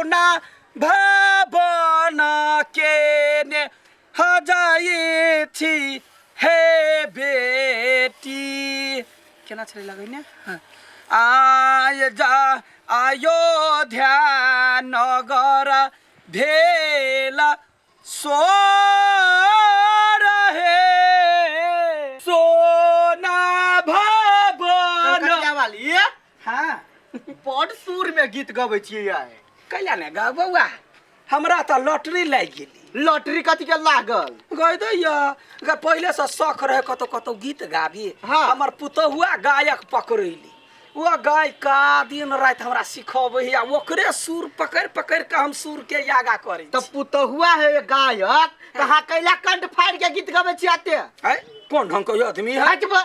सोना भवन के ने हजाई थी हे बेटी केना चले लगे ने हाँ। आय जा अयोध्या नगर भेला सो रहे सोना भवन वाली हाँ बड़ सुर में गीत गबै छियै कैला ने गा बउआ हमरा त लॉटरी लाग गेली लॉटरी कथी के लागल गई दैया पहले से शौक रहे कतो कतो गीत गाबी हाँ। हमर पुतहुआ गायक पकड़ैली वो गाय का दिन रात हमरा सिखबै है ओकरे सुर पकड़ पकड़ के हम सुर के यागा करै त पुतहुआ है गायक कहा कैला कंठ फाड़ के गीत गबै छियाते है कौन ढंग के आदमी है हटबो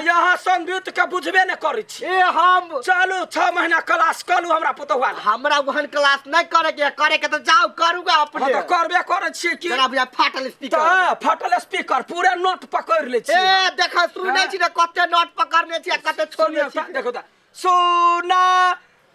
यहाँ संगीत के बुझबे न करै छी ए हम चलू 6 महीना क्लास कलू हमरा पुतहुआ हमरा वहन क्लास नहीं करे के तो जाओ करूगा अपने तो करबे करै छी कि जरा बुझा फाटल स्पीकर फटल स्पीकर पूरे नोट पकड़ ले छी ए देखा सुनै छी ने कते नोट पकड़ने छी कते छोड़ने छी देखो त सोना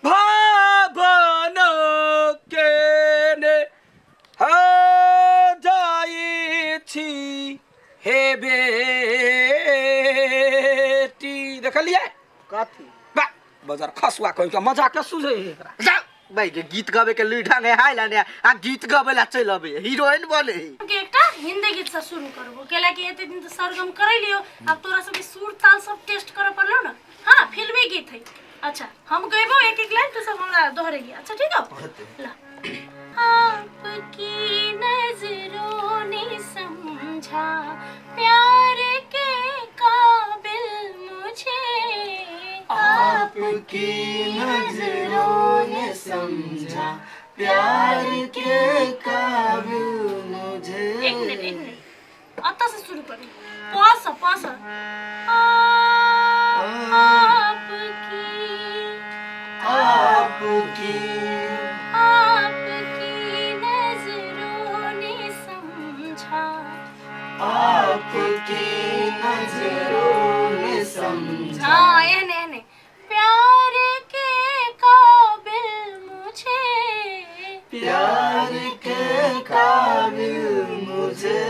भवन के ने हजाई थी हे बेटी देखलिए कथी बाजार खसुआ कहि के मजाक के सुझे जा भाई के गीत गावे के लुई ढंग है हाइला ने आ गीत गावे ला चल अबे हीरोइन बने के एकटा हिंदी गीत से शुरू करबो केला कि एते दिन तो सरगम करै लियो अब तोरा सब के सुर ताल सब टेस्ट करे पड़लो ना हां फिल्मी गीत है अच्छा हम गइबो एक एक लाइन तो सब हमरा दोहराइए अच्छा ठीक है ला आपकी नजरों ने समझा प्यार के काबिल मुझे आपकी नजरों ने समझा प्यार के काबिल मुझे एक मिनट आता से शुरू करें पास आपकी नजरों ने समझा आपकी नजरों ने समझा हाँ एने प्यार के काबिल मुझे प्यार के काबिल मुझे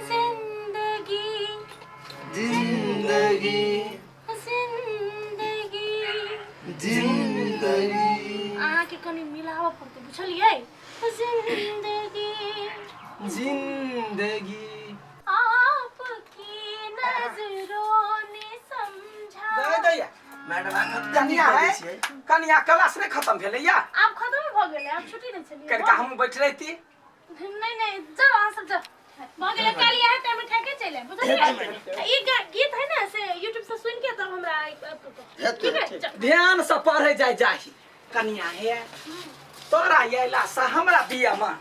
जिंदगी जिंदगी जिंदगी जिंदगी के कनी मिलावा पड़ते बुझलिए जिंदगी जिंदगी आपकी नजरों ने समझा दैया मैडम कनिया है कनिया क्लास नहीं खत्म भेले या आप खत्म भ गेले आप छुट्टी नहीं चली कनिका हम बैठ रहती नहीं जाओ आप सब जाओ भ गेले कालिया है टाइम ठेके चले बुझलिए ई गीत है ना से YouTube से सुन के तब हमरा ठीक है ध्यान से पढ़े जाही कनिया है तोरा येला से हमरा बिया में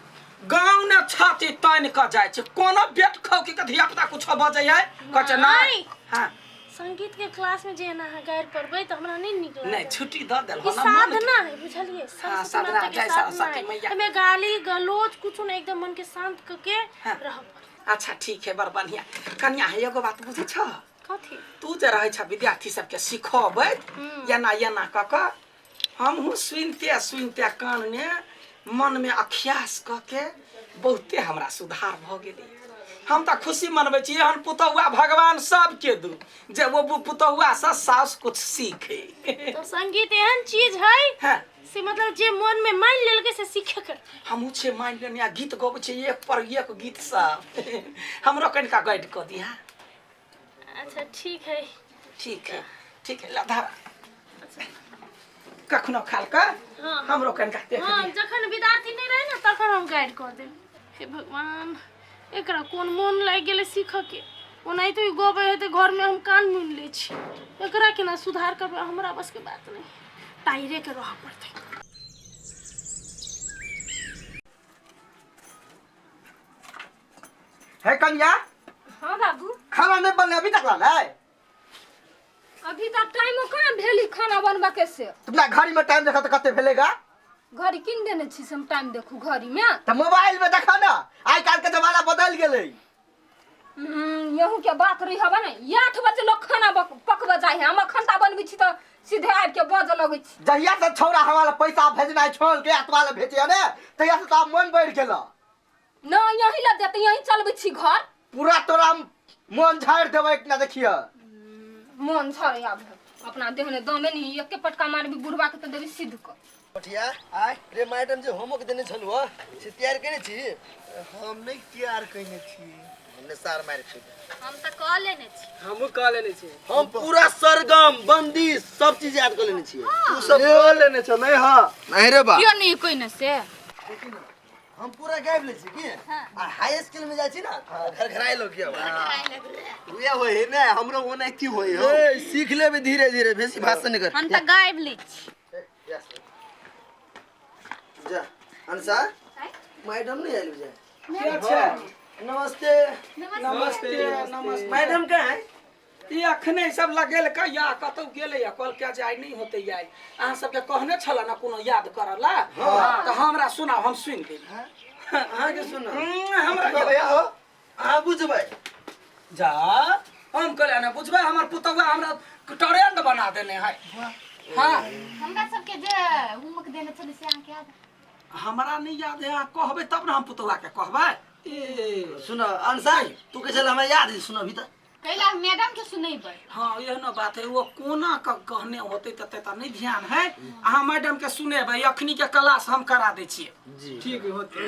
गांव ने छाती तान क जाय छै कोनो बेट खौकी के धिया पुता कुछ बजै है कछ नहीं हां संगीत के क्लास में जे ना गायर पढ़बै त हमरा नहीं निक लागे नहीं छुट्टी द देल ई साधना है बुझलिए हां साधना जय सरस्वती मैया हमें गाली गलोच कुछ नहीं एकदम मन के शांत क के रह अच्छा ठीक है बड़ बढ़िया कन्या है एगो बात बुझै छ कथी तू जे रहै छ विद्यार्थी सब के सिखबै एना क क हम सुनते कान में मन में अख्यास क के बहुते हमरा सुधार भ गेलै हम त खुशी मनबै छी एहन पुतहुआ भगवान सबके दू जे वो पुतहुआ से सास कुछ सीखे तो संगीत एहन चीज है हां से मतलब जे मन में मान लेलके से सीखे के हमहु छे मान लेनिया गीत गबै छी एक पर एक गीत सब हमरो कनिका गाइड क दिया अच्छा ठीक है लाधा कखनो खाल का हमरो कनिका देख हां जखन विद्यार्थी नहीं रहे ना तखन हम गाइड कर दे हे भगवान एकरा कोन मन लाग गेले सीख के ओनाई तो गोबे है तो घर में हम कान मुन ले छी एकरा केना सुधार करबे हमरा बस के बात नहीं टाइरे के रह पड़ते है कन्या हां बाबू खाना नहीं बनले अभी तक लाला है अभी तक टाइम कहाँ भेली खाना बनबा के से तुमरा घड़ी में टाइम देखा तो कते भेलेगा घड़ी किन देने छी हम टाइम देखू घड़ी में तो मोबाइल में देखा ना आज काल के जमाना बदल गेलै यहू के बात रही हवा ना 8 बजे लोग खाना पकबा जाए हम खंता बनबी छी तो सीधे आबि के बज लगै छी। जहिया से छौरा हमारा पैसा भेजना छोड़ के अतवाले भेजे ने तहिया से तो मन बढ़ गेल ना यही ल देते यही चलबै छी घर पूरा तोरा मन झाड़ देबै ना देखिए मन झरे आब अपना देहने दमे नहीं एके पटका मारबी बुढ़वा के तो देबी सिद्ध क पठिया आय रे मैडम जे होमवर्क देने छलु हो से तैयार करे छी। हम नहीं तैयार कइने छी। हमने सार मार छी। हम त कह लेने छी। हमहू कह लेने छी। हम पूरा सरगम बंदी सब चीज याद कर लेने छी। तू सब कह लेने छ नहीं हां नहीं रे बा क्यों नहीं कोई न से हम पूरा गायब ले छी की आ हाई स्कूल में जाय छी ना घर घराई लोग किया हुए होय ना हमरो ओना की होय हो ए सीख लेबे धीरे धीरे बेसी भाषण नहीं कर हम त गायब ले छी। जा अंसा मैडम नहीं आइल जा क्या छै? नमस्ते नमस्ते नमस्ते। मैडम कहाँ है ई अखने सब लगेल का या कतौ गेले या कल क्या जाय नहीं होते याय अहाँ सबके कहने छला ना कोनो याद करला त हमरा सुनाओ हम सुन देब। अहाँ के सुनो हमरा भैया हो अहाँ बुझबै जा हम कहले ना बुझबै हमर पुतवा हमरा ट्रेंड बना देने है। हां हमरा सबके जे होमवर्क देने छले से अहाँ के याद हमरा नहीं याद है अहाँ कहबै तब ना हम पुतवा के कहबै। ए सुनो अंसा तू के चल हमें याद है सुनो अभी तक कैला मैडम के सुनैबै। हाँ यह न बात है वो कोना का कहने होते तते त नहीं ध्यान है अहाँ मैडम के सुनेबै अखनी के क्लास हम करा दै छियै। जी ठीक होते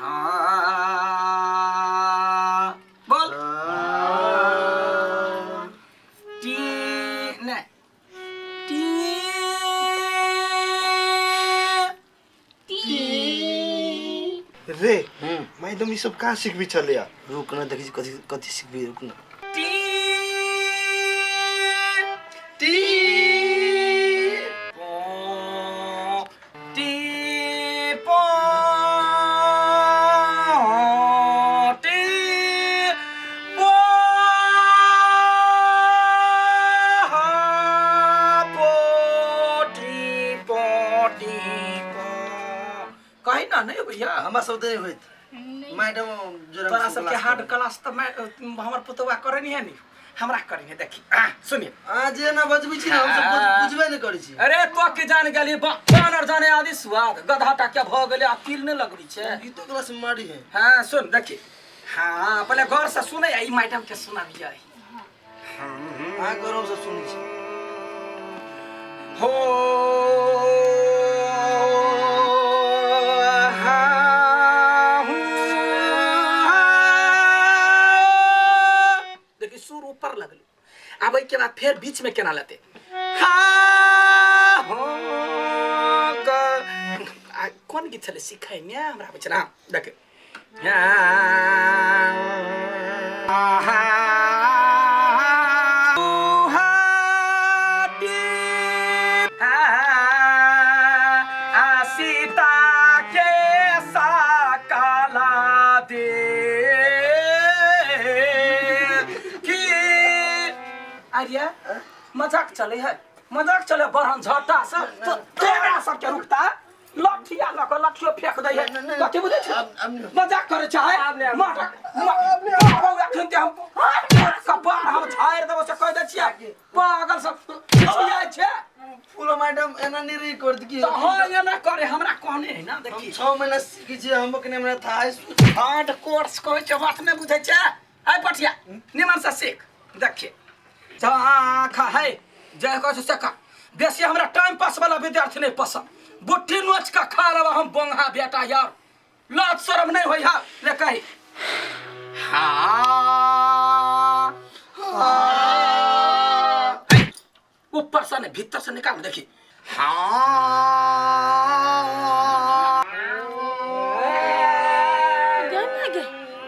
हाँ बोल टी ने टी रे मैडम ई सब कहाँ सीखबी चले या रुक ना देखी कथी कथी सीखबी रुक ना टी टी टी पो टी पो कहीं ना नहीं भैया हमार सब नहीं होइत मैडम जरा तोरा सबके हार्ड क्लास तो मैं हमर पुतवा करे नहीं है नी हमरा करेंगे देखी सुनिए आज ना बजबी छी ना हम सब बुझबे नहीं करै छी। अरे तो के जान गेली बानर जाने आदि स्वाद गधाटा के भ गेले अकील नहीं लगरी छे ई तो क्लास में मारी है हां सुन देखी हां पहले गौर से सुने ई मैडम के सुना दिया हां गरम से सुनी छी हो देखी सुर ऊपर लगल अब के बाद फिर बीच में केना लेते कौन गीत छले सिखाई ने हमरा बचना देख सीता के साकाला दे आर्या मजाक चले है मजाक चले बरहन झट्टा से तोरा सब के रुकता लठिया लक लठियो फेंक दे है कथि बुझे छ मजाक करे चाहे मजाक एखन के हम कपार हम झाड़ देबो से कह दे छिया पागल सब छिया छे फुलो मैडम एना नहीं रे कर दी तो हां ये ना करे हमरा कहने है ना देखी 6 महीना सीखी छी हम के हमरा था हार्ड कोर्स कोई के बात नहीं बुझे छ आइ पठिया निमन से सीख देखिए खा है जय कह से का बेसी हमरा टाइम पास वाला विद्यार्थी नहीं पसंद बुट्ठी नोच का खा रहा हम बोंगा बेटा यार लाज शर्म नहीं होई हा ले कही ऊपर से नहीं भीतर से निकाल देखी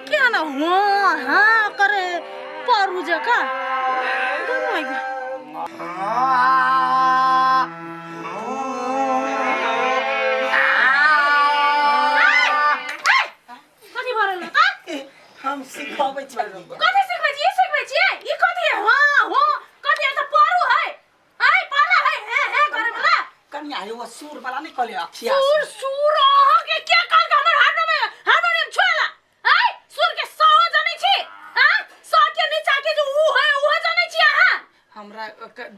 क्या ना हाँ हाँ करे पारू जका हम सिखावे छी कथि सिखबै छी सिखबै छी ई कथि है हां हो कथि है त पारू है आइ पारा है करे वाला कन्या है वो सूर वाला नहीं कहले अखिया सूर अहाँ के क्या कर हमर हार्मोनियम छोड़ला आइ सूर के 100 जाने छी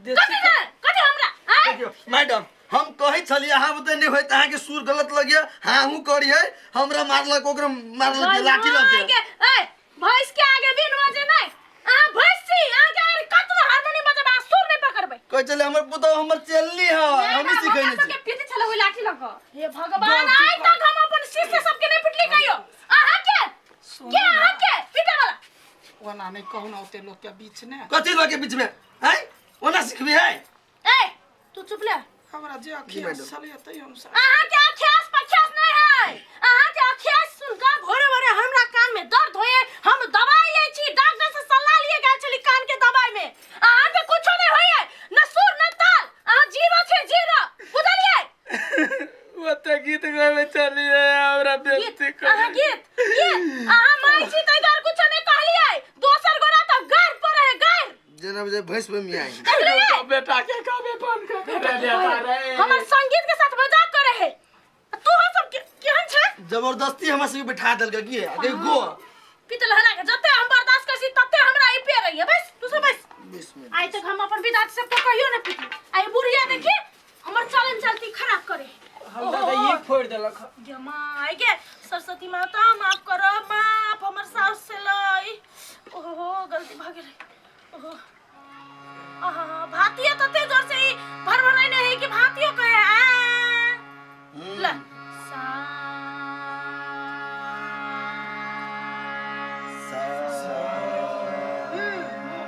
देसी कथि हमरा आय देखियो मैडम हम कहै छलिए अहाँ बते नहीं होय त अहाँ के सुर गलत लगिए हां हूं करिए हमरा मारलक ओकरा मारलक लाठी लग गया ए भैंस के आगे बिन बजे नहीं आ भैंस छी आगे कतनो हारमोनियम बजाबा सुर नहीं पकड़बै कह चले हमर पुतो हमर चलली है हम ही सिखैने छी के पीछे चला हुई लाठी लग हे भगवान आइ तक हम अपन शिष्य सबके नहीं पिटली कहियो अहाँ के अहाँ के पिटे वाला ओना नहीं कहू ना ओते लोग के बीच ने कथि लोग के बीच में हैं ओना सिखबी है ए तू चुप ले हमरा जे अखिया चलिए तै हम अहाँ के अख्यास पख्यास नहीं है अहाँ के अख्यास सुन का भोरे भोरे हमरा कान में दर्द होए हम दवाई ले छी डॉक्टर से सलाह लिए गेल छली कान के दवाई में अहाँ के कुछो नहीं होए न सुर न ताल अहाँ जीरो छे जीरो बुझलिए ओते गीत गावे चलिए हमरा बेइज्जती कर अहाँ गीत अहाँ माई छी तै दर कुछो नहीं कहलिए दोसर गोरा त गार पर है गार जना बजे भैंस में मियाई बेटा के कहबे बंद कर दे हमर संगीत के साथ मजाक करे है तू हो सब केहन छे जबरदस्ती हमरा से बिठा देल के आगे गो पितल हरा के जते हम बर्दाश्त करसी तते हमरा ई पे रहिए बस तू सब बस 20 मिनट आई तक हम अपन विद्यार्थी सबको कहियो न पिटी आई बुढ़िया देखी हमर चलन चलती खराब करे हम दादा ये फोड़ देलक जमा आई के सरस्वती माता माफ करो माफ हमर सास से लाई ओहो गलती भ गेलै ओहो आहा भातिया तते